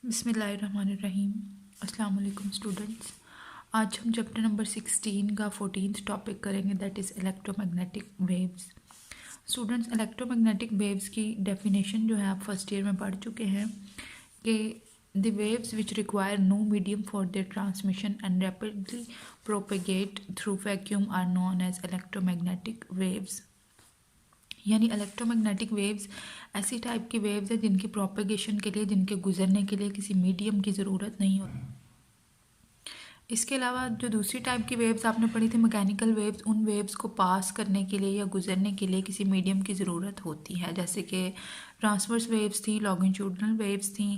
बिस्मिल्लाहिर्रहमानिर्रहीम। अस्सलाम वालेकुम स्टूडेंट्स। आज हम चैप्टर नंबर 16 का 14th टॉपिक करेंगे, that is electromagnetic waves. Students, electromagnetic waves की डेफिनेशन जो है आप फर्स्ट ईयर में पढ़ चुके हैं कि the waves which require no medium for their transmission and rapidly propagate through vacuum are known as electromagnetic waves. यानी इलेक्ट्रोमैग्नेटिक वेव्स ऐसी टाइप की वेव्स है जिनकी प्रोपेगेशन के लिए, जिनके गुजरने के लिए किसी मीडियम की ज़रूरत नहीं होती। इसके अलावा जो दूसरी टाइप की वेव्स आपने पढ़ी थी मैकेनिकल वेव्स, उन वेव्स को पास करने के लिए या गुजरने के लिए किसी मीडियम की ज़रूरत होती है, जैसे कि ट्रांसवर्स वेव्स थी, लॉन्गिट्यूडनल वेव्स थी।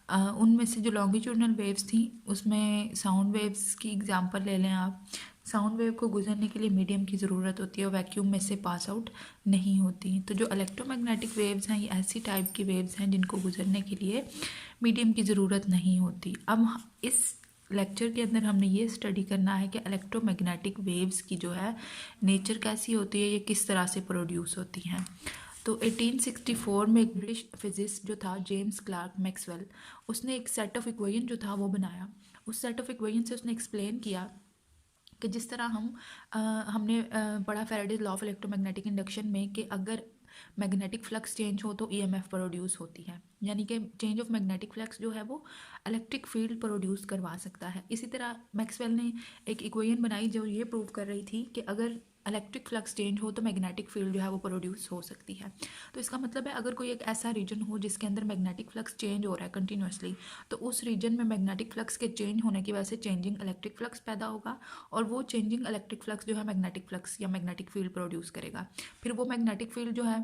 उनमें से जो लॉन्गिट्यूडनल वेव्स थी उसमें साउंड वेव्स की एग्जांपल ले लें आप। साउंड वेव को गुजरने के लिए मीडियम की ज़रूरत होती है और वैक्यूम में से पास आउट नहीं होती। तो जो इलेक्ट्रोमैग्नेटिक वेव्स हैं ये ऐसी टाइप की वेव्स हैं जिनको गुजरने के लिए मीडियम की ज़रूरत नहीं होती। अब इस लेक्चर के अंदर हमने ये स्टडी करना है कि इलेक्ट्रोमैग्नेटिक वेव्स की जो है नेचर कैसी होती है, ये किस तरह से प्रोड्यूस होती हैं। तो 1864 में एक ब्रिटिश फिजिस्ट जो था जेम्स क्लार्क मैक्सवेल, उसने एक सेट ऑफ इक्वेशन जो था वो बनाया। उस सेट ऑफ इक्वेशन से उसने एक्सप्लेन किया कि जिस तरह हमने पढ़ा Faraday's law of electromagnetic induction में कि अगर मैग्नेटिक फ्लक्स चेंज हो तो ईएमएफ प्रोड्यूस होती है, यानी कि चेंज ऑफ मैग्नेटिक फ्लक्स जो है वो इलेक्ट्रिक फील्ड प्रोड्यूस करवा सकता है। इसी तरह मैक्सवेल ने एक इक्वेशन बनाई जो ये प्रूव कर रही थी कि अगर इलेक्ट्रिक फ्लक्स चेंज हो तो मैग्नेटिक फील्ड जो है वो प्रोड्यूस हो सकती है। तो इसका मतलब है अगर कोई एक ऐसा रीजन हो जिसके अंदर मैग्नेटिक फ्लक्स चेंज हो रहा है कंटिन्यूसली, तो उस रीजन में मैग्नेटिक फ्लक्स के चेंज होने की वजह से चेंजिंग इलेक्ट्रिक फ्लक्स पैदा होगा और वो चेंजिंग इलेक्ट्रिक फ्लक्स जो है मैग्नेटिक फ्लक्स या मैग्नेटिक फील्ड प्रोड्यूस करेगा। फिर वो मैग्नेटिक फील्ड जो है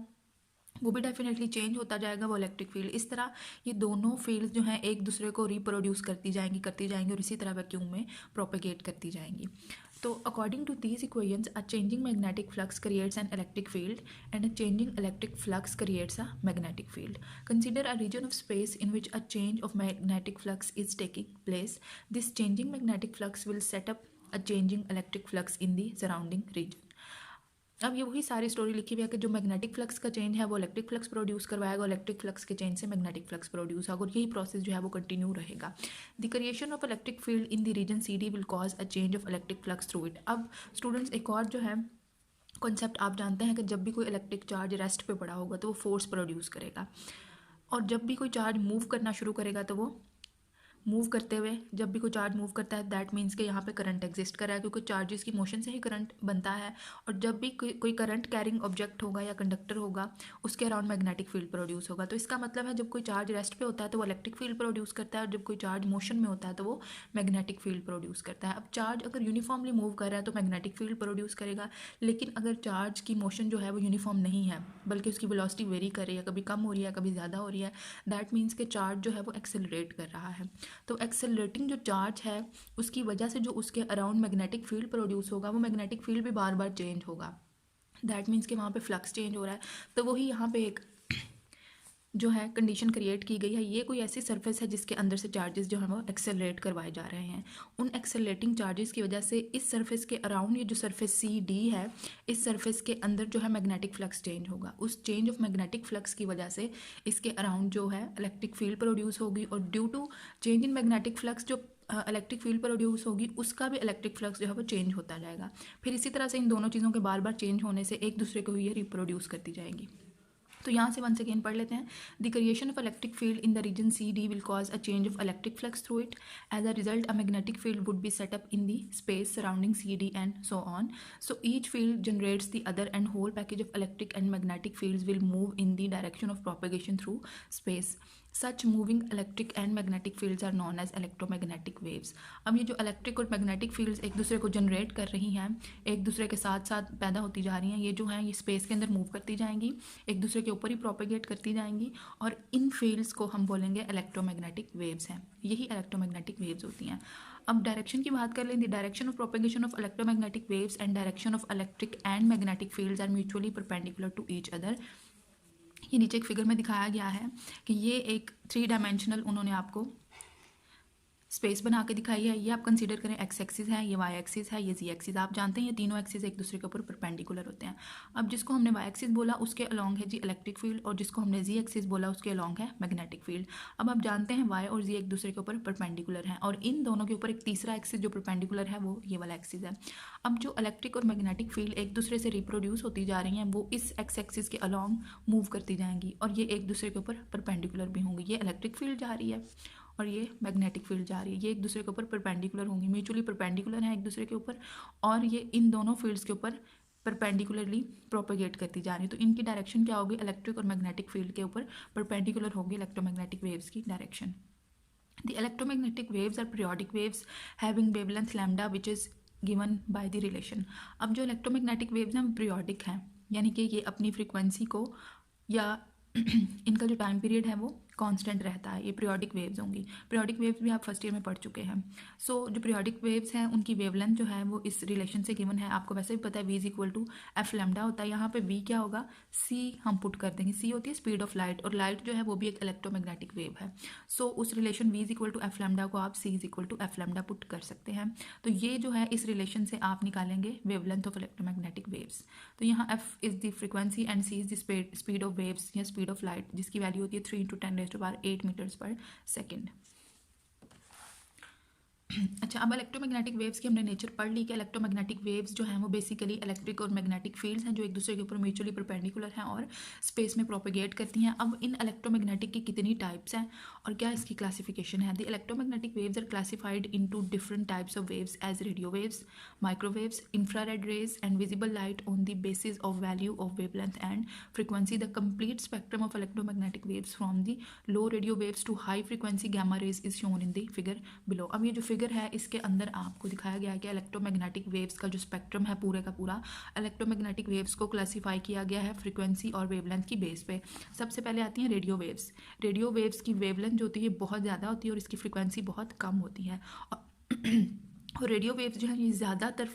वो भी डेफिनेटली चेंज होता जाएगा, वो इलेक्ट्रिक फील्ड। इस तरह ये दोनों फील्ड जो हैं एक दूसरे को रिप्रोड्यूस करती जाएंगी और इसी तरह वैक्यूम में प्रोपेगेट करती जाएंगी। तो according to these equations a changing magnetic flux creates an electric field and a changing electric flux creates a magnetic field. Consider a region of space in which a change of magnetic flux is taking place. This changing magnetic flux will set up a changing electric flux in the surrounding region. अब ये वही सारी story लिखी हुई है कि जो magnetic flux का चेंज है वो इलेक्ट्रिक फ्लक्स प्रोड्यूस करवाएगा, इलेक्ट्रिक फ्लक्स के चेंज से मैग्नेटिक फ्लक्स प्रोड्यूस होगा और यही प्रोसेस जो है वो कंटिन्यू रहेगा। The creation of electric field in the region C D will cause a change of electric flux through it. अब स्टूडेंट्स एक और जो है कॉन्सेप्ट आप जानते हैं कि जब भी कोई इलेक्ट्रिक चार्ज रेस्ट पे पड़ा होगा तो वो फोर्स प्रोड्यूस करेगा, और जब भी कोई चार्ज मूव करना शुरू करेगा तो वो मूव करते हुए, जब भी कोई चार्ज मूव करता है दैट मीन्स कि यहाँ पे करंट एग्जिस्ट कर रहा है, क्योंकि चार्जेस की मोशन से ही करंट बनता है। और जब भी कोई करंट कैरिंग ऑब्जेक्ट होगा या कंडक्टर होगा उसके अराउंड मैग्नेटिक फील्ड प्रोड्यूस होगा। तो इसका मतलब है जब कोई चार्ज रेस्ट पे होता है तो वो इलेक्ट्रिक फील्ड प्रोड्यूस करता है, और जब कोई चार्ज मोशन में होता है तो वो मैग्नेटिक फील्ड प्रोड्यूस करता है। अब चार्ज अगर यूनिफॉर्मली मूव कर रहा है तो मैग्नेटिक फील्ड प्रोड्यूस करेगा, लेकिन अगर चार्ज की मोशन जो है वो यूनिफॉर्म नहीं है बल्कि उसकी वेलोसिटी वेरी कर रही है, कभी कम हो रही है कभी ज़्यादा हो रही है, दैट मीन्स कि चार्ज जो है वो एक्सेलरेट कर रहा है। तो एक्सेलरेटिंग जो चार्ज है उसकी वजह से जो उसके अराउंड मैग्नेटिक फील्ड प्रोड्यूस होगा वो मैग्नेटिक फील्ड भी बार बार चेंज होगा। दैट मीन्स कि वहाँ पे फ्लक्स चेंज हो रहा है। तो वही यहाँ पे एक जो है कंडीशन क्रिएट की गई है, ये कोई ऐसी सरफेस है जिसके अंदर से चार्जेस जो है वो एक्सेलरेट करवाए जा रहे हैं। उन एक्सेलरेटिंग चार्जेस की वजह से इस सरफेस के अराउंड ये जो सरफेस सी डी है, इस सरफेस के अंदर जो है मैग्नेटिक फ्लक्स चेंज होगा। उस चेंज ऑफ मैग्नेटिक फ्लक्स की वजह से इसके अराउंड जो है इलेक्ट्रिक फील्ड प्रोड्यूस होगी, और due to change in magnetic flux जो इलेक्ट्रिक फील्ड प्रोड्यूस होगी उसका भी इलेक्ट्रिक फ्लक्स जो है वो चेंज होता जाएगा। फिर इसी तरह से इन दोनों चीज़ों के बार बार चेंज होने से एक दूसरे को ये रिप्रोड्यूस करती जाएंगी। तो यहाँ से वंस अगेन पढ़ लेते हैं। The creation of electric field in the region C D will cause a change of electric flux through it. As a result a magnetic field would be set up in the space surrounding C D and so on. So each field generates the other and whole package of electric and magnetic fields will move in the direction of propagation through space. Such moving electric and magnetic fields are known as electromagnetic waves. अब ये जो electric और magnetic fields एक दूसरे को generate कर रही हैं, एक दूसरे के साथ साथ पैदा होती जा रही हैं, ये जो हैं ये स्पेस के अंदर मूव करती जाएंगी, एक दूसरे के ऊपर ही प्रोपेगेट करती जाएंगी, और इन फील्ड्स को हम बोलेंगे इलेक्ट्रोमैग्नेटिक वेव्स हैं। यही इलेक्ट्रोमैग्नेटिक वेव्स होती हैं। अब डायरेक्शन की बात कर लें। The direction of propagation of electromagnetic waves and direction of electric and magnetic fields are mutually perpendicular to each other. ये नीचे एक फिगर में दिखाया गया है कि ये एक 3 डायमेंशनल उन्होंने आपको स्पेस बना के दिखाई है। ये आप कंसीडर करें एक्स एक्सिस है, ये वाई एक्सिस है, ये जी एक्सिस। आप जानते हैं ये तीनों एक्सिस एक दूसरे के ऊपर परपेंडिकुलर होते हैं। अब जिसको हमने वाई एक्सिस बोला उसके अलॉन्ग है जी इलेक्ट्रिक फील्ड, और जिसको हमने जी एक्सिस बोला उसके अलॉन्ग है मैग्नेटिक फील्ड। अब आप जानते हैं वाई और जी एक दूसरे के ऊपर परपेंडिकुलर हैं, और इन दोनों के ऊपर एक तीसरा एक्सिस जो परपेंडिकुलर है वो ये वाला एक्सिस है। अब जो इलेक्ट्रिक और मैग्नेटिक फील्ड एक दूसरे से रिप्रोड्यूस होती जा रही हैं वो इस एक्स एक्सिस के अलॉन्ग मूव करती जाएंगी, और ये एक दूसरे के ऊपर परपेंडिकुलर भी होंगी। ये इलेक्ट्रिक फील्ड जा रही है और ये मैग्नेटिक फील्ड जा रही है, ये एक दूसरे के ऊपर परपेंडिकुलर होंगी, म्यूचुअली परपेंडिकुलर हैं एक दूसरे के ऊपर, और ये इन दोनों फील्ड्स के ऊपर परपेंडिकुलरली प्रोपेगेट करती जा रही है। तो इनकी डायरेक्शन क्या होगी, इलेक्ट्रिक और मैग्नेटिक फील्ड के ऊपर परपेंडिकुलर होगी इलेक्ट्रोमैग्नेटिक वेव्स की direction. The electromagnetic waves are periodic waves having wavelength lambda which is given by the relation। अब जो इलेक्ट्रोमैग्नेटिक वेव्स हैं वो पीरियोडिक हैं, यानी कि ये अपनी फ्रीक्वेंसी को या इनका जो टाइम पीरियड है वो कांस्टेंट रहता है। ये पीरियोडिक वेव्स होंगी। पीरियोडिक वेव्स भी आप फर्स्ट ईयर में पढ़ चुके हैं। सो जो पीरियोडिक वेव्स हैं उनकी वेवलेंथ जो है वो इस रिलेशन से गिवन है। आपको वैसे भी पता है v is equal to F lambda होता है। यहाँ पे v क्या होगा, c हम पुट कर देंगे। c होती है स्पीड ऑफ लाइट, और लाइट जो है वो भी एक इलेक्ट्रोमैग्नेटिक वेव है। सो उस relation v is equal to F lambda को आप c is equal to F lambda put कर सकते हैं। तो ये जो है इस रिलेशन से आप निकालेंगे वेवलेंथ ऑफ इलेक्ट्रोमैग्नेटिक वेव्स। तो यहाँ f is the frequency and c is the speed of waves या स्पीड ऑफ लाइट, जिसकी वैल्यू होती है 3 × 10⁸ मीटर्स पर सेकेंड। अच्छा, अब इलेक्ट्रोमैग्नेटिक वेव्स की हमने नेचर पढ़ ली कि इलेक्ट्रोमैग्नेटिक वेव्स जो हैं वो बेसिकली इलेक्ट्रिक और मैग्नेटिक फील्ड्स हैं जो एक दूसरे के ऊपर म्यूचुअली परपेंडिकुलर हैं और स्पेस में प्रोपेगेट करती हैं। अब इन इलेक्ट्रोमैग्नेटिक की कितनी टाइप्स हैं और क्या इसकी क्लासिफिकेशन है। The electromagnetic waves are classified into different types of waves as radio waves, microwaves, infrared rays and visible light on the basis of value of wavelength and frequency. The complete spectrum of electromagnetic waves from the low radio waves to high frequency gamma rays is shown in the figure below. अब ये जो figure है इसके अंदर आपको दिखाया गया है कि इलेक्ट्रोमैग्नेटिक वेव्स का जो स्पेक्ट्रम है पूरे का पूरा, इलेक्ट्रोमैग्नेटिक वेव्स को क्लासिफाई किया गया है फ्रीक्वेंसी और वेवलेंथ की बेस पे। सबसे पहले आती हैं रेडियो वेव्स। रेडियो वेव्स की वेवलेंथ जो होती है बहुत ज़्यादा होती है और इसकी फ्रीक्वेंसी बहुत कम होती है। और रेडियो वेव्स जो है ये ज़्यादातर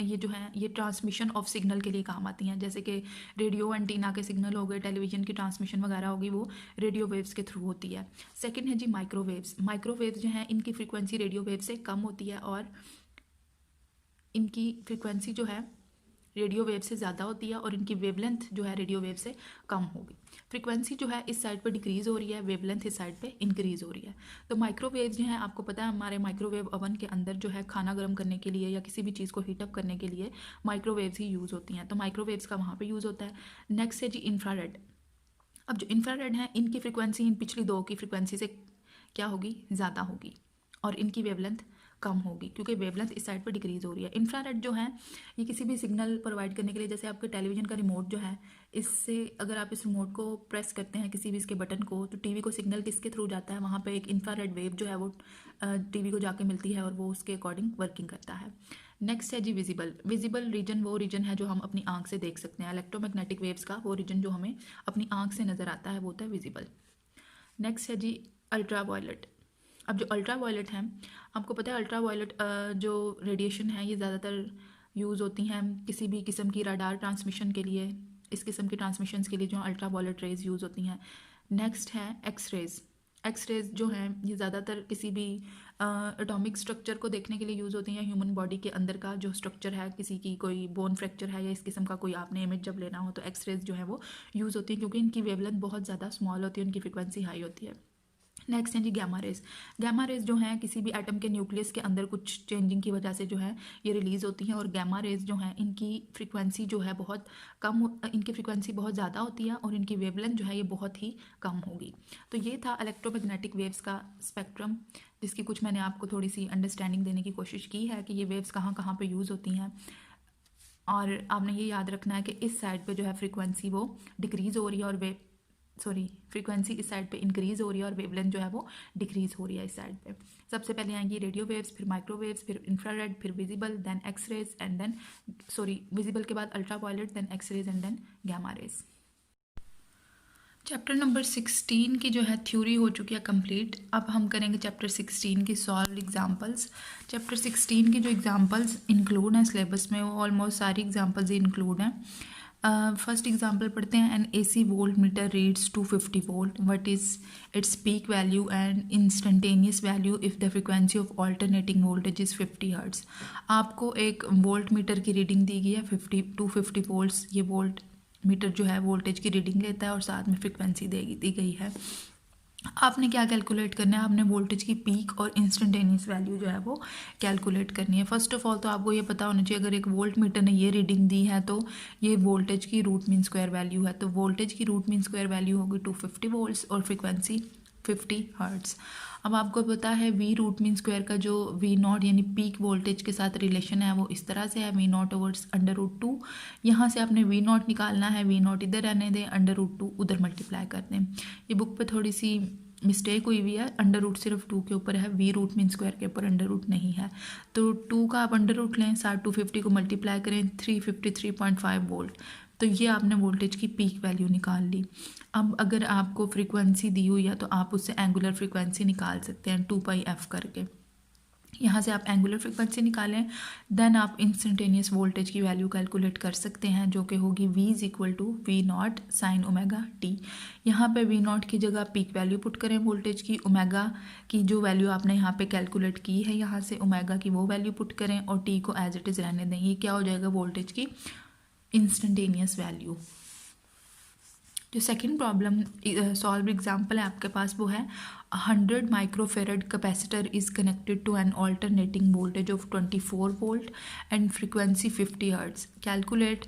ये जो है ये ट्रांसमिशन ऑफ सिग्नल के लिए काम आती हैं, जैसे कि रेडियो एंटीना के सिग्नल हो गए, टेलीविज़न की ट्रांसमिशन वगैरह होगी, वो रेडियो वेव्स के थ्रू होती है। सेकंड है जी माइक्रोवेव्स। माइक्रोवेव्स जो है इनकी फ्रीक्वेंसी रेडियो वेव से कम होती है और इनकी फ्रीक्वेंसी जो है रेडियो वेव से ज़्यादा होती है और इनकी वेवलेंथ जो है रेडियो वेव से कम होगी। फ्रीक्वेंसी जो है इस साइड पर डिक्रीज़ हो रही है, वेवलेंथ इस साइड पे इंक्रीज़ हो रही है। तो माइक्रोवेव जो है आपको पता है हमारे माइक्रोवेव ओवन के अंदर जो है खाना गर्म करने के लिए या किसी भी चीज़ को हीटअप करने के लिए माइक्रोवेव्स ही यूज़ होती हैं, तो माइक्रोवेव्स का वहाँ पर यूज़ होता है। नेक्स्ट है जी इंफ्रारेड। अब जो इंफ्रारेड हैं इनकी फ्रिक्वेंसी इन पिछली दो की फ्रिक्वेंसी से क्या होगी, ज़्यादा होगी और इनकी वेवलेंथ कम होगी क्योंकि वेवलेंथ इस साइड पर डिक्रीज़ हो रही है। इंफ्रारेड जो है ये किसी भी सिग्नल प्रोवाइड करने के लिए, जैसे आपके टेलीविज़न का रिमोट जो है, इससे अगर आप इस रिमोट को प्रेस करते हैं किसी भी इसके बटन को तो टीवी को सिग्नल किसके थ्रू जाता है, वहाँ पे एक इंफ्रारेड वेव जो है वो टीवी को जाके मिलती है और वो उसके अकॉर्डिंग वर्किंग करता है। नेक्स्ट है जी विजिबल। विजिबल रीजन वो रीजन है जो हम अपनी आंख से देख सकते हैं। इलेक्ट्रोमैग्नेटिक वेव्स का वो रीजन जो हमें अपनी आंख से नज़र आता है वो होता है विजिबल। नेक्स्ट है जी अल्ट्रा वायलेट। अब जो अल्ट्रा वायलेट हैं आपको पता है अल्ट्रा वायलेट जो रेडिएशन है ये ज़्यादातर यूज़ होती हैं किसी भी किस्म की रडार ट्रांसमिशन के लिए, इस किस्म की ट्रांसमिशंस के लिए जो अल्ट्रा वायलेट रेज यूज़ होती हैं। नेक्स्ट है एक्स रेज। एक्स रेज जो हैं ये ज़्यादातर किसी भी एटॉमिक स्ट्रक्चर को देखने के लिए यूज़ होती हैं। ह्यूमन बॉडी के अंदर का जो स्ट्रक्चर है, किसी की कोई बोन फ्रैक्चर है या इस किस्म का कोई आपने इमेज जब लेना हो तो एक्स रेज जो है वो यूज़ होती हैं क्योंकि इनकी वेवलेंथ बहुत ज़्यादा स्मॉल होती है, उनकी फ्रिक्वेंसी हाई होती है। नेक्स्ट है जी गैमा रेज। गैमा रेज जो हैं किसी भी एटम के न्यूक्लियस के अंदर कुछ चेंजिंग की वजह से जो है ये रिलीज़ होती हैं और गैमा रेज जो हैं इनकी फ्रीक्वेंसी जो है बहुत कम, इनकी फ्रीक्वेंसी बहुत ज़्यादा होती है और इनकी वेवलेंथ जो है ये बहुत ही कम होगी। तो ये था इलेक्ट्रोमैग्नेटिक वेव्स का स्पेक्ट्रम, जिसकी कुछ मैंने आपको थोड़ी सी अंडरस्टैंडिंग देने की कोशिश की है कि ये वेव्स कहाँ कहाँ पर यूज़ होती हैं। और आपने ये याद रखना है कि इस साइड पर जो है फ्रीक्वेंसी वो डिक्रीज़ हो रही है और फ्रीक्वेंसी इस साइड पे इंक्रीज़ हो रही है और वेवलेंथ जो है वो डिक्रीज़ हो रही है इस साइड पे। सबसे पहले आएंगी रेडियो वेव्स, फिर माइक्रोवेव्स, फिर इंफ्रारेड, फिर visible, then X rays and then visible के बाद ultra violet, then X rays and then gamma rays. Chapter number 16 की जो है थ्योरी हो चुकी है कंप्लीट। अब हम करेंगे चैप्टर 16 की सॉल्व एग्जांपल्स। चैप्टर 16 की जो एग्जांपल्स इंक्लूड हैं सिलेबस में वो ऑलमोस्ट सारी एग्जांपल्स ही इंक्लूड हैं। फर्स्ट एग्जांपल पढ़ते हैं। An AC volt meter reads 250 volt, what is its peak value and instantaneous value if the frequency of alternating voltage is 50 hertz. आपको एक वोल्ट मीटर की रीडिंग दी गई है 250 वोल्ट्स। ये वोल्ट मीटर जो है वोल्टेज की रीडिंग लेता है और साथ में फ्रीक्वेंसी दी गई है। आपने क्या कैलकुलेट करना है, आपने वोल्टेज की पीक और इंस्टेंटेनियस वैल्यू जो है वो कैलकुलेट करनी है। फर्स्ट ऑफ ऑल तो आपको ये पता होना चाहिए, अगर एक वोल्ट मीटर ने ये रीडिंग दी है तो ये वोल्टेज की रूट मीन स्क्वायर वैल्यू है। तो वोल्टेज की रूट मीन स्क्वायर वैल्यू होगी 250 वोल्ट्स और फ्रिक्वेंसी 50 हर्ट्ज़। अब आपको पता है वी रूट मीन स्क्वायर का जो V0 यानी पीक वोल्टेज के साथ रिलेशन है वो इस तरह से है, V0 ओवर्स √2। यहाँ से आपने V0 निकालना है, V0 इधर रहने दें, √2 उधर मल्टीप्लाई कर दें। ये बुक पे थोड़ी सी मिस्टेक हुई हुई है, √ सिर्फ 2 के ऊपर है, वी रूट मीन स्क्वायर के ऊपर √ नहीं है। तो 2 का आप √ लें, 250 को मल्टीप्लाई करें 353.5 वोल्ट, तो ये आपने वोल्टेज की पीक वैल्यू निकाल ली। अब अगर आपको फ्रीक्वेंसी दी हुई है तो आप उससे एंगुलर फ्रीक्वेंसी निकाल सकते हैं 2πf करके। यहाँ से आप एंगुलर फ्रीक्वेंसी निकालें, देन आप इंस्टेंटेनियस वोल्टेज की वैल्यू कैलकुलेट कर सकते हैं जो कि होगी V = V0 sin ωt। यहाँ पे V0 की जगह पीक वैल्यू पुट करें वोल्टेज की, ओमेगा की जो वैल्यू आपने यहाँ पे कैलकुलेट की है यहाँ से ओमेगा की वो वैल्यू पुट करें और t को एज इट इज़ रहने दें। ये क्या हो जाएगा, वोल्टेज की इंस्टेंटेनियस वैल्यू। जो सेकंड प्रॉब्लम सॉल्व एग्जांपल है आपके पास वो है 100 microfarad capacitor is connected to an alternating voltage of 24 volt and frequency 50 hertz. Calculate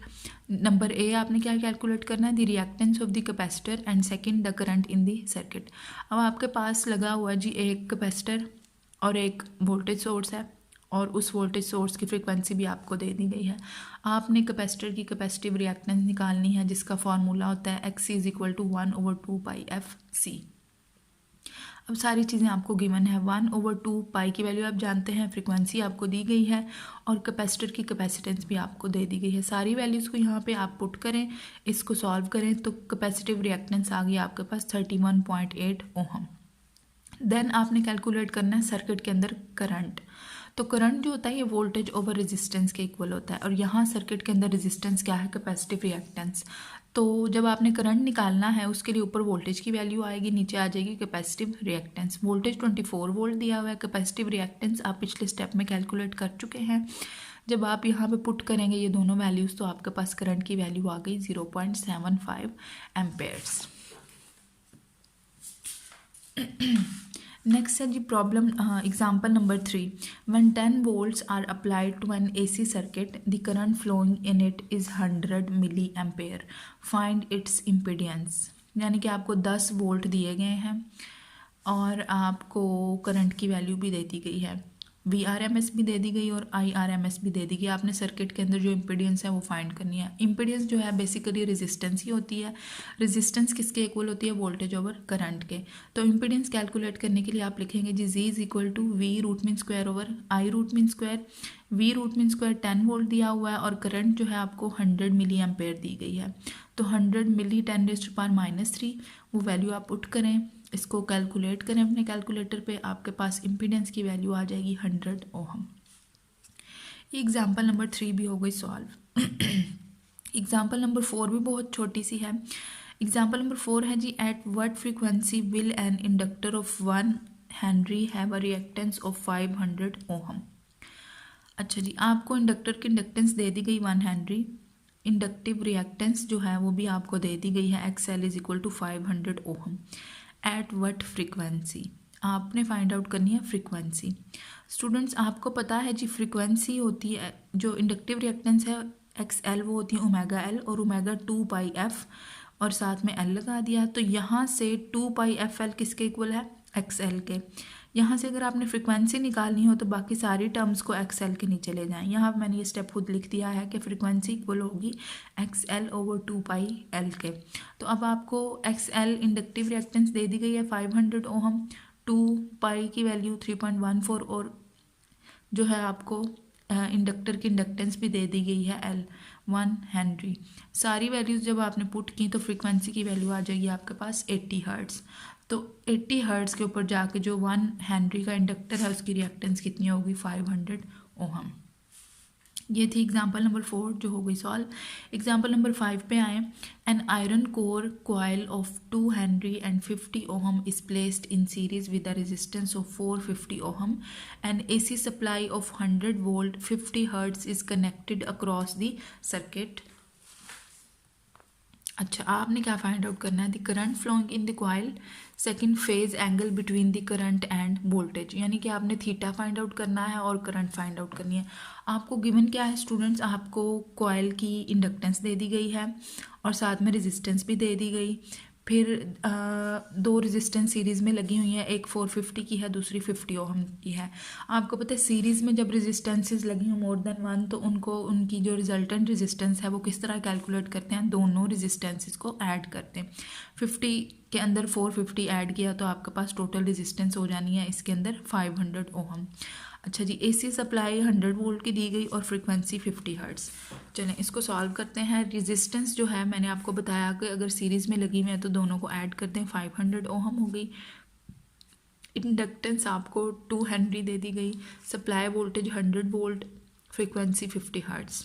number A, आपने क्या कैलकुलेट करना है, the reactance of the capacitor and second the current in the circuit. अब आपके पास लगा हुआ जी एक कैपेसिटर और एक वोल्टेज सोर्स है और उस वोल्टेज सोर्स की फ्रीक्वेंसी भी आपको दे दी गई है। आपने कैपेसिटर की कैपेसिटिव रिएक्टेंस निकालनी है जिसका फॉर्मूला होता है Xc = 1/2πfc। अब सारी चीज़ें आपको गिवन है, 1/2π की वैल्यू आप जानते हैं, फ्रीक्वेंसी आपको दी गई है और कैपेसिटर की कैपेसिटेंस भी आपको दे दी गई है। सारी वैल्यूज़ को यहाँ पे आप पुट करें, इसको सॉल्व करें तो कैपेसिटिव रिएक्टेंस आ गई आपके पास 31.8 ओहम। देन आपने कैलकुलेट करना है सर्किट के अंदर करंट। तो करंट जो होता है ये वोल्टेज ओवर रेजिस्टेंस के इक्वल होता है और यहाँ सर्किट के अंदर रेजिस्टेंस क्या है, कैपेसिटिव रिएक्टेंस। तो जब आपने करंट निकालना है उसके लिए ऊपर वोल्टेज की वैल्यू आएगी, नीचे आ जाएगी कैपेसिटिव रिएक्टेंस। वोल्टेज 24 वोल्ट दिया हुआ है, कैपेसिटिव रिएक्टेंस आप पिछले स्टेप में कैलकुलेट कर चुके हैं। जब आप यहाँ पे पुट करेंगे ये दोनों वैल्यूज़ तो आपके पास करंट की वैल्यू आ गई 0.75 एम्पेयर्स। नेक्स्ट है जी problem example number 3। when 10 volts are applied to an AC circuit, the current flowing in it is 100 milliampere. Find its impedance। यानी कि आपको 10 वोल्ट दिए गए हैं और आपको करंट की वैल्यू भी दे दी गई है, VRMS भी दे दी गई और IRMS भी दे दी गई। आपने सर्किट के अंदर जो इम्पीडेंस है वो फाइंड करनी है। इम्पीडेंस जो है बेसिकली रेजिस्टेंस ही होती है। रेजिस्टेंस किसके इक्वल होती है, वोल्टेज ओवर करंट के। तो इम्पीडेंस कैलकुलेट करने के लिए आप लिखेंगे Z Z = V root mean square over I root mean square. V root mean square 10 volt दिया हुआ है और करंट जो है आपको 100 मिली एम्पेयर दी गई है। तो 100 मिली 10⁻³ वो वैल्यू आप पुट करें, इसको कैलकुलेट करें अपने कैलकुलेटर पे, आपके पास इम्पीडेंस की वैल्यू आ जाएगी 100 ओहम। एग्जाम्पल नंबर 3 भी हो गई सॉल्व। एग्जाम्पल नंबर 4 भी बहुत छोटी सी है। एग्जाम्पल नंबर 4 है जी at what frequency will an inductor of 1 henry have a reactance of 500 ohm. अच्छा जी, आपको इंडक्टर की इंडक्टेंस दे दी गई 1 हेनरी, इंडक्टिव रिएक्टेंस जो है वो भी आपको दे दी गई है XL = 500 ohm. At what frequency, आपने फाइंड आउट करनी है फ्रीक्वेंसी। स्टूडेंट्स आपको पता है जी फ्रीक्वेंसी होती है, जो इंडक्टिव रिएक्टेंस है XL वो होती है ω/L और ω 2πf और साथ में L लगा दिया। तो यहाँ से 2πfL किसके इक्वल है, XL के। यहाँ से अगर आपने फ्रीक्वेंसी निकालनी हो तो बाकी सारी टर्म्स को XL के नीचे ले जाएं। यहाँ मैंने ये स्टेप खुद लिख दिया है कि फ्रीक्वेंसी इक्वल होगी XL / 2πL के। तो अब आपको XL इंडक्टिव रिएक्टेंस दे दी गई है 500 ओहम, 2π की वैल्यू 3.14 और जो है आपको इंडक्टर की इंडक्टेंस भी दे दी गई है L 1 हेनरी। सारी वैल्यूज़ जब आपने पुट की तो फ्रीक्वेंसी की वैल्यू आ जाएगी आपके पास 80 हर्ट्ज़। तो 80 हर्ट्ज़ के ऊपर जाके जो 1 हेनरी का इंडक्टर है उसकी रिएक्टेंस कितनी होगी, 500 ओहम। ये थी एग्जाम्पल नंबर 4 जो हो गई सॉल्व। एग्जाम्पल नंबर 5 पे आए। An iron core coil of 2 Henry and 50 ohm is placed in series with a resistance of 450 ohm. An AC supply of 100 volt 50 hertz is connected across the circuit. अच्छा, आपने क्या find out करना है? The current flowing in the coil, second phase angle between the current and voltage, यानी कि आपने theta find out करना है और करंट फाइंड आउट करनी है। आपको गिवन क्या है स्टूडेंट्स? आपको कॉइल की इंडक्टेंस दे दी गई है और साथ में रेजिस्टेंस भी दे दी गई। फिर दो रेजिस्टेंस सीरीज़ में लगी हुई हैं, एक 450 की है, दूसरी 50 ओहम की है। आपको पता है सीरीज़ में जब रेजिस्टेंसेस लगी हों मोर देन वन, तो उनको उनकी जो रिजल्टेंट रेजिस्टेंस है वो किस तरह कैलकुलेट करते हैं? दोनों रेजिस्टेंसेस को ऐड करते हैं। 50 के अंदर 450 ऐड किया तो आपके पास टोटल रेजिस्टेंस हो जानी है इसके अंदर 500 ओहम। अच्छा जी, एसी सप्लाई 100 वोल्ट की दी गई और फ्रीक्वेंसी 50 हर्ट्ज़। चलें इसको सॉल्व करते हैं। रेजिस्टेंस जो है मैंने आपको बताया कि अगर सीरीज़ में लगी हुई है तो दोनों को ऐड करते हैं, 500 ओहम हो गई। इंडक्टेंस आपको 2 हेनरी दे दी गई। Supply voltage 100 volt, frequency 50 hertz.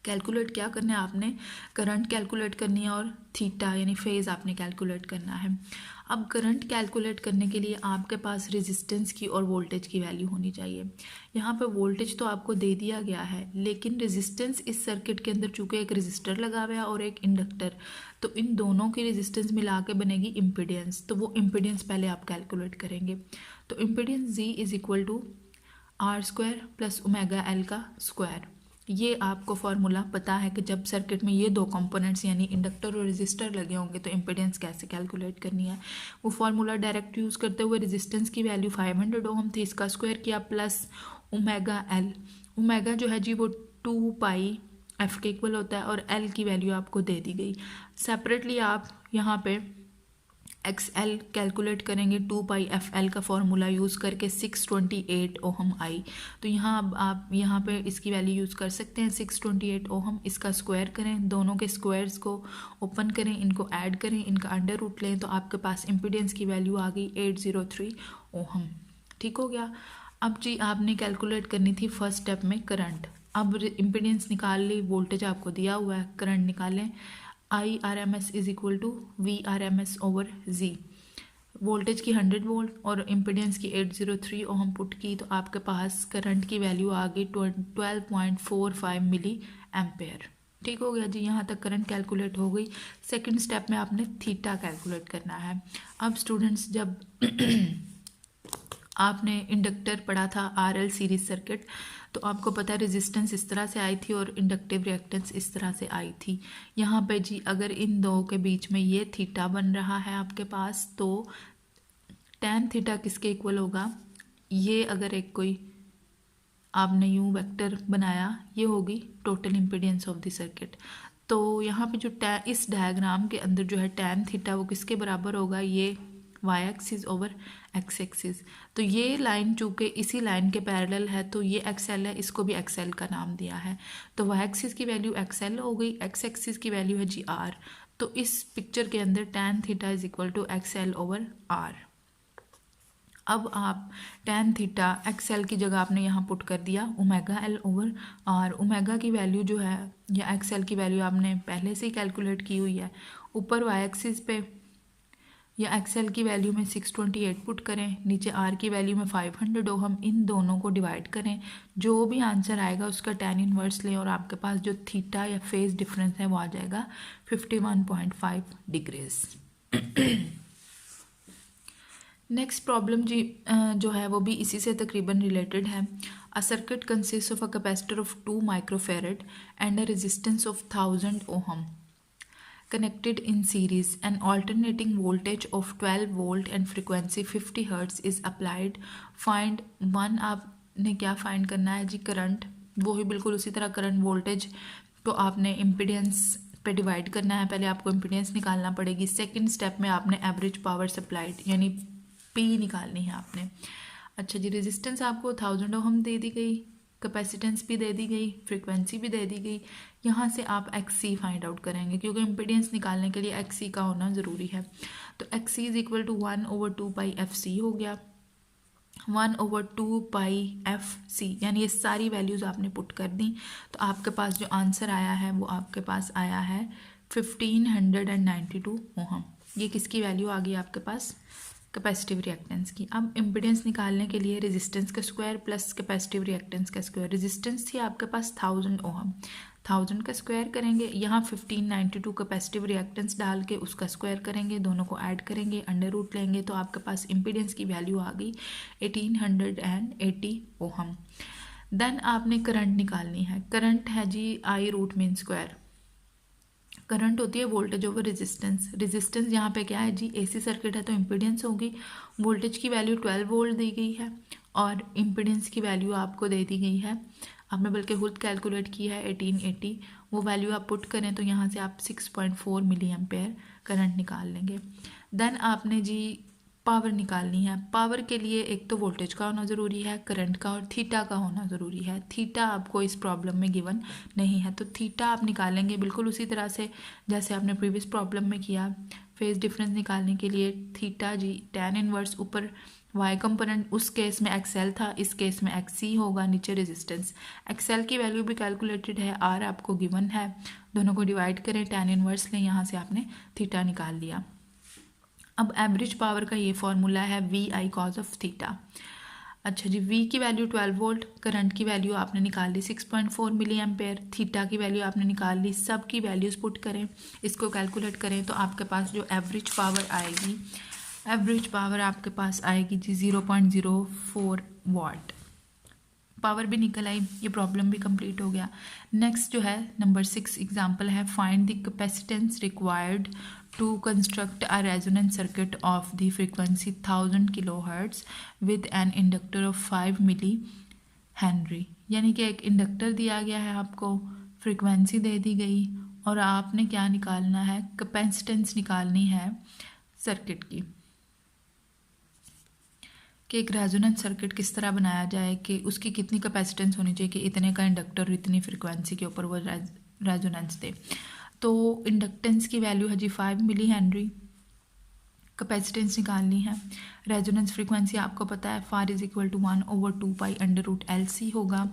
Calculate क्या करना है आपने? करंट कैलकुलेट करनी है और थीटा यानी फेज़ आपने कैलकुलेट करना है। अब करंट कैलकुलेट करने के लिए आपके पास रेजिस्टेंस की और वोल्टेज की वैल्यू होनी चाहिए। यहाँ पे वोल्टेज तो आपको दे दिया गया है, लेकिन रेजिस्टेंस इस सर्किट के अंदर चूँकि एक रेजिस्टर लगा हुआ है और एक इंडक्टर, तो इन दोनों की रेजिस्टेंस मिला के बनेगी इम्पीडेंस। तो वो इम्पीडेंस पहले आप कैलकुलेट करेंगे। तो impedance Z is equal to R² plus omega L का स्क्वायर। ये आपको फार्मूला पता है कि जब सर्किट में ये दो कंपोनेंट्स यानी इंडक्टर और रेजिस्टर लगे होंगे तो इम्पीडेंस कैसे कैलकुलेट करनी है। वो फार्मूला डायरेक्ट यूज़ करते हुए रेजिस्टेंस की वैल्यू 500 ओम थी, इसका स्क्वायर किया प्लस ओमेगा एल। ओमेगा जो है जी वो 2 पाई एफ के इक्वल होता है और एल की वैल्यू आपको दे दी गई। सेपरेटली आप यहाँ पे एक्स एल कैलकुलेट करेंगे 2 पाई एफ एल का फॉर्मूला यूज़ करके 628 ओहम आई। तो यहाँ अब आप यहाँ पे इसकी वैल्यू यूज़ कर सकते हैं 628 ओहम। इसका स्क्वायर करें, दोनों के स्क्वायर्स को ओपन करें, इनको ऐड करें, इनका अंडर रूट लें, तो आपके पास इम्पीडेंस की वैल्यू आ गई 803 ओहम। ठीक हो गया। अब जी आपने कैलकुलेट करनी थी फर्स्ट स्टेप में करंट। अब इम्पीडेंस निकाल ली, वोल्टेज आपको दिया हुआ है, करंट निकालें। IRMS is equal to VRMS over Z। Voltage की 100 वोल्ट और इम्पीडेंस की 803 ओहम पुट की, तो आपके पास करंट की वैल्यू आ गई 12.45 मिली एम्पेयर। ठीक हो गया जी, यहाँ तक करंट कैलकुलेट हो गई। सेकंड स्टेप में आपने थीटा कैलकुलेट करना है। अब स्टूडेंट्स जब आपने इंडक्टर पढ़ा था RL सीरीज सर्किट, तो आपको पता है रेजिस्टेंस इस तरह से आई थी और इंडक्टिव रिएक्टेंस इस तरह से आई थी। यहाँ पे जी अगर इन दो के बीच में ये थीटा बन रहा है आपके पास, तो टैन थीटा किसके इक्वल होगा? ये अगर एक कोई आपने यूं वेक्टर बनाया, ये होगी total impedance of the circuit. तो यहाँ पे जो इस डायग्राम के अंदर जो है टैन थीटा वो किसके बराबर होगा? ये Y axis over X axis. तो ये लाइन चूँकि इसी लाइन के पैरेलल है तो ये एक्सएल है, इसको भी एक्सएल का नाम दिया है। तो वाई एक्सिस की वैल्यू एक्सएल हो गई, एक्स एक्सिस की वैल्यू है जी आर। तो इस पिक्चर के अंदर tan theta is equal to XL over R. अब आप टैन थीटा एक्सएल की जगह आपने यहाँ पुट कर दिया omega L over R. Omega की वैल्यू जो है या एक्सएल की वैल्यू आपने पहले से ही कैलकुलेट की हुई है। ऊपर वाई एक्सिस पे या एक्सएल की वैल्यू में 628 पुट करें, नीचे आर की वैल्यू में 500 ओहम, इन दोनों को डिवाइड करें, जो भी आंसर आएगा उसका टैन इनवर्स लें और आपके पास जो थीटा या फेज डिफरेंस है वो आ जाएगा 51.5 डिग्रीज। नेक्स्ट प्रॉब्लम जी जो है वो भी इसी से तकरीबन रिलेटेड है। A circuit consist of a capacitor of 2 microfarad and a resistance of 1000 ohm connected in series. An alternating voltage of 12 volt and frequency 50 hertz is applied. Find one। आपने क्या फाइंड करना है जी? करंट। वो ही बिल्कुल उसी तरह current voltage को आपने इम्पीडेंस पे डिवाइड करना है। पहले आपको इम्पीडेंस निकालना पड़ेगी। सेकंड स्टेप में आपने एवरेज पावर सप्लाइड यानी P निकालनी है आपने। अच्छा जी, रेजिस्टेंस आपको 1000 ओहम दे दी गई, कैपेसिटेंस भी दे दी गई, फ्रीक्वेंसी भी दे दी गई। यहाँ से आप XC फाइंड आउट करेंगे क्योंकि इम्पीडेंस निकालने के लिए XC का होना ज़रूरी है। तो XC is equal to 1/2 pi FC हो गया। 1/2πfc, यानी ये सारी वैल्यूज़ आपने पुट कर दी, तो आपके पास जो आंसर आया है वो आपके पास आया है 1592 ओहम। ये किसकी वैल्यू आ गई आपके पास? कैपेसिटिव रिएक्टेंस की। अब इम्पीडेंस निकालने के लिए रेजिस्टेंस का स्क्वायर प्लस कैपेसिटिव रिएक्टेंस का स्क्वायर। रेजिस्टेंस थी आपके पास 1000 ओहम, 1000 का स्क्वायर करेंगे, यहाँ 1592 कैपेसिटिव रिएक्टेंस डाल के उसका स्क्वायर करेंगे, दोनों को ऐड करेंगे, अंडर रूट लेंगे, तो आपके पास इम्पीडेंस की वैल्यू आ गई 1880 ओहम। देन आपने करंट निकालनी है। करंट है जी आई रूट मीन स्क्वायर। करंट होती है वोल्टेज ओवर रेजिस्टेंस। रेजिस्टेंस यहाँ पे क्या है जी? एसी सर्किट है तो इम्पीडेंस होगी। वोल्टेज की वैल्यू 12 वोल्ट दी गई है और इम्पीडेंस की वैल्यू आपको दे दी गई है, आपने बल्कि खुद कैलकुलेट की है 1880। वो वैल्यू आप पुट करें तो यहाँ से आप 6.4 मिली एम्पेयर करंट निकाल लेंगे। देन आपने जी पावर निकालनी है। पावर के लिए एक तो वोल्टेज का होना ज़रूरी है, करंट का और थीटा का होना ज़रूरी है। थीटा आपको इस प्रॉब्लम में गिवन नहीं है, तो थीटा आप निकालेंगे बिल्कुल उसी तरह से जैसे आपने प्रीवियस प्रॉब्लम में किया। फेज डिफरेंस निकालने के लिए थीटा जी tan इनवर्स ऊपर y कंपोनेंट, उस केस में XL था, इस केस में XC होगा, नीचे रेजिस्टेंस। XL की वैल्यू भी कैलकुलेटेड है, R आपको गिवन है, दोनों को डिवाइड करें, tan इनवर्स लें, यहाँ से आपने थीटा निकाल लिया। अब एवरेज पावर का ये फॉर्मूला है VI cos ऑफ थीटा। अच्छा जी, V की वैल्यू 12 वोल्ट, करंट की वैल्यू आपने निकाल ली 6.4 मिली एम्पेयर, थीटा की वैल्यू आपने निकाल ली। सब की वैल्यूज़ पुट करें, इसको कैलकुलेट करें तो आपके पास जो एवरेज पावर आएगी, एवरेज पावर आपके पास आएगी जी 0.04 वाट। पावर भी निकल आई, ये प्रॉब्लम भी कंप्लीट हो गया। नेक्स्ट जो है नंबर 6 एग्जांपल है, find the capacitance required to construct a resonance circuit of the frequency 1000 kilohertz with an inductor of 5 millihenry. यानी कि एक इंडक्टर दिया गया है आपको, फ्रीक्वेंसी दे दी गई और आपने क्या निकालना है? कैपेसिटेंस निकालनी है सर्किट की, कि एक रेजोनेंस सर्किट किस तरह बनाया जाए, कि उसकी कितनी कैपेसिटेंस होनी चाहिए कि इतने का इंडक्टर और इतनी फ्रीक्वेंसी के ऊपर वो रेजोनेंस दे। तो इंडक्टेंस की वैल्यू है जी 5 मिली हेनरी, कैपेसिटेंस निकालनी है। रेजोनेंस फ्रीक्वेंसी आपको पता है for is equal to 1/2π √LC होगा।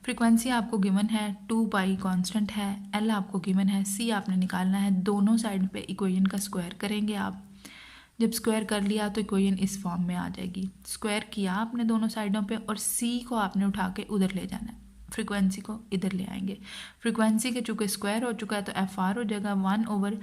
फ्रीक्वेंसी आपको गिवन है, 2π कांस्टेंट है, L आपको गिवन है, C आपने निकालना है। दोनों साइड पे इक्वेशन का स्क्वायर करेंगे आप। जब स्क्वायर कर लिया तो इक्वेशन इस फॉर्म में आ जाएगी। स्क्वायर किया आपने दोनों साइडों पे और C को आपने उठा के उधर ले जाना है, फ्रीक्वेंसी को इधर ले आएंगे। फ्रीक्वेंसी के चूँकि स्क्वायर हो चुका है तो FR हो जाएगा 1/,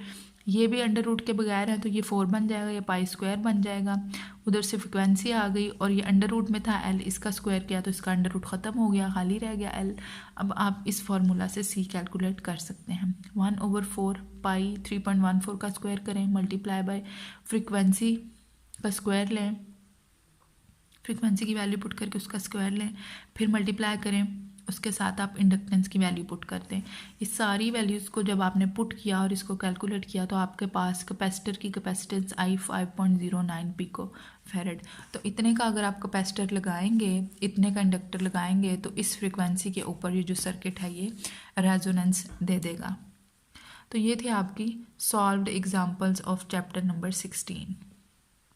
ये भी अंडर रूट के बगैर है तो ये 4 बन जाएगा, ये पाई स्क्वायर बन जाएगा। उधर से फ्रीक्वेंसी आ गई और ये अंडर रूट में था L, इसका स्क्वायर किया तो इसका अंडर रूट ख़त्म हो गया, खाली रह गया L। अब आप इस फार्मूला से C कैलकुलेट कर सकते हैं। 1/4π 3.14 का स्क्वायर करें, मल्टीप्लाई बाय फ्रीक्वेंसी का स्क्वायर लें, फ्रीक्वेंसी की वैल्यू पुट करके उसका स्क्वायर लें, फिर मल्टीप्लाई करें, उसके साथ आप इंडक्टेंस की वैल्यू पुट करते हैं। इस सारी वैल्यूज़ को जब आपने पुट किया और इसको कैलकुलेट किया तो आपके पास कैपेसिटर की कैपेसिटेंस आई 5.09 पिको फैरेड। तो इतने का अगर आप कैपेसिटर लगाएंगे, इतने का इंडक्टर लगाएंगे तो इस फ्रीक्वेंसी के ऊपर ये जो सर्किट है ये रेजोनेंस दे देगा। तो ये थे आपकी solved examples of chapter number 16।